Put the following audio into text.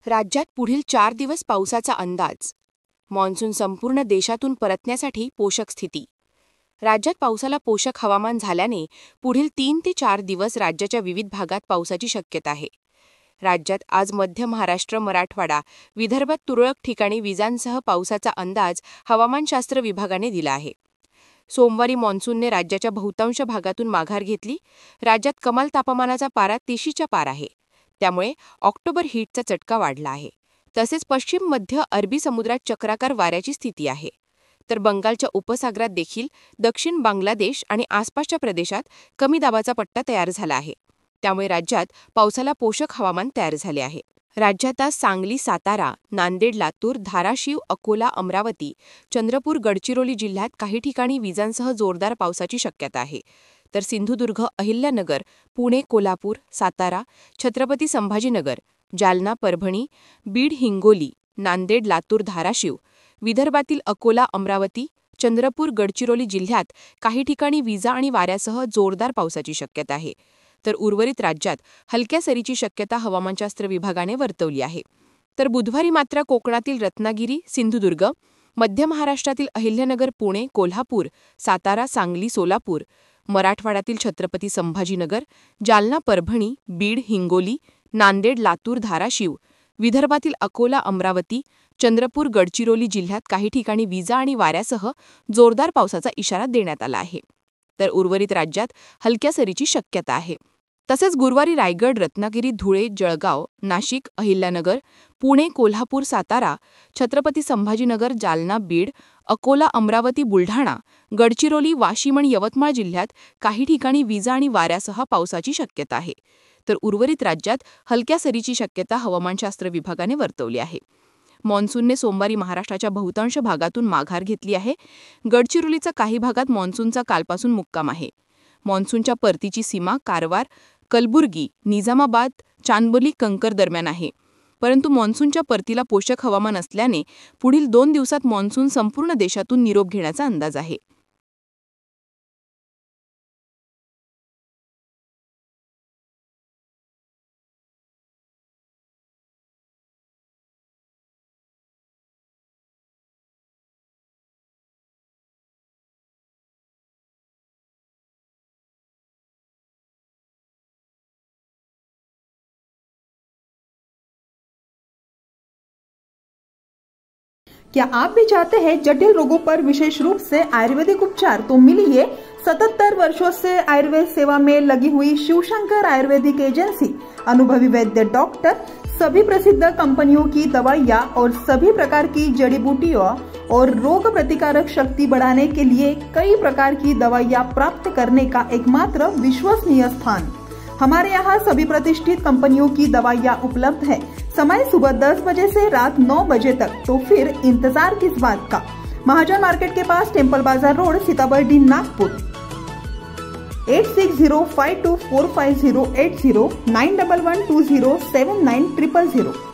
राज्यात पुढील 4 दिवस पावसाचा अंदाज. मान्सून संपूर्ण देशातून परतण्यासाठी पोषक स्थिती. राज्यात पावसाला पोषक हवामान झाल्याने पुढील 3 ते 4 दिवस राज्याच्या विविध भागात पावसाची शक्यता आहे. राज्यात आज मध्य महाराष्ट्र, मराठवाडा, विदर्भात तुरळक ठिकाणी विजांसह पावसाचा अंदाज हवामानशास्त्र विभागाने दिला आहे. सोमवारी मान्सूनने राज्याच्या बहुतांश भागातून माघार घेतली. राज्यात कमाल तापमानाचा पारा 30च्या पार आहे. त्यामुळे ऑक्टोबर हीटचा चटका वाढला आहे. तसेच पश्चिम मध्य अरबी समुद्रात चक्राकार वाऱ्याची स्थिती आहे. तर बंगालच्या उपसागरात देखील दक्षिण बांगलादेश आणि आसपासच्या प्रदेशात कमी दाबाचा पट्टा तयार झाला आहे. त्यामुळे राज्यात पावसाला पोषक हवामान तयार झाले आहे. राज्यात आज सांगली, सातारा, नांदेड, लातूर, धाराशिव, अकोला, अमरावती, चंद्रपूर, गडचिरोली जिल्ह्यात काही ठिकाणी विजांसह जोरदार पावसाची शक्यता आहे. तर सिंधुदुर्ग, अहिल्यानगर, पुणे, कोल्हापूर, सातारा, छत्रपती संभाजीनगर, जालना, परभणी, बीड, हिंगोली, नांदेड, लातूर, धाराशिव, विदर्भातील अकोला, अमरावती, चंद्रपूर, गडचिरोली जिल्ह्यात काही ठिकाणी विजा आणि वाऱ्यासह जोरदार पावसाची शक्यता आहे. तर उर्वरित राज्यात हलक्या सरीची शक्यता हवामानशास्त्र विभागाने वर्तवली आहे. तर बुधवारी मात्र कोकणातील रत्नागिरी, सिंधुदुर्ग, मध्य महाराष्ट्रातील अहिल्यानगर, पुणे, कोल्हापूर, सातारा, सांगली, सोलापूर, मराठवाड्यातील छत्रपती संभाजीनगर, जालना, परभणी, बीड, हिंगोली, नांदेड, लातूर, धाराशिव, विदर्भातील अकोला, अमरावती, चंद्रपूर, गडचिरोली जिल्ह्यात काही ठिकाणी विजा आणि वाऱ्यासह जोरदार पावसाचा इशारा देण्यात आला आहे. तर उर्वरित राज्यात हलक्या सरीची शक्यता आहे. तसेच गुरुवारी रायगड, रत्नागिरी, धुळे, जळगाव, नाशिक, अहिल्यानगर, पुणे, कोल्हापूर, सातारा, छत्रपती संभाजीनगर, जालना, बीड, अकोला, अमरावती, बुलढाणा, गडचिरोली, वाशिम आणि यवतमाळ जिल्ह्यात काही ठिकाणी विजा आणि वाऱ्यासह पावसाची शक्यता आहे. तर उर्वरित राज्यात हलक्या सरीची शक्यता हवामानशास्त्र विभागाने वर्तवली आहे. मान्सूनने सोमवारी महाराष्ट्राच्या बहुतांश भागातून माघार घेतली आहे. गडचिरोलीचा काही भागात मान्सूनचा कालपासून मुक्काम आहे. मान्सूनच्या परतीची सीमा कारवार, कलबुर्गी, निजामाबाद, चांदबोली, कंकर दरम्यान आहे. परंतु मान्सूनच्या परतीला पोषक हवामान असल्याने पुढील 2 दिवसात मान्सून संपूर्ण देशातून निरोप घेण्याचा अंदाज आहे. क्या आप भी चाहते हैं जटिल रोगों पर विशेष रूप से आयुर्वेदिक उपचार? तो मिलिए 77 वर्षों से आयुर्वेद सेवा में लगी हुई शिवशंकर आयुर्वेदिक एजेंसी, अनुभवी वैद्य डॉक्टर, सभी प्रसिद्ध कंपनियों की दवाइयाँ और सभी प्रकार की जड़ी बूटियों और रोग प्रतिकारक शक्ति बढ़ाने के लिए कई प्रकार की दवाइयाँ प्राप्त करने का एकमात्र विश्वसनीय स्थान. हमारे यहाँ सभी प्रतिष्ठित कंपनियों की दवाइयाँ उपलब्ध है. समय सुबह 10 बजे से रात 9 बजे तक. तो फिर इंतजार किस बात का? महाजन मार्केट के पास, टेम्पल बाजार रोड, सीताबर्डी, नागपुर. 8605245080 911207900.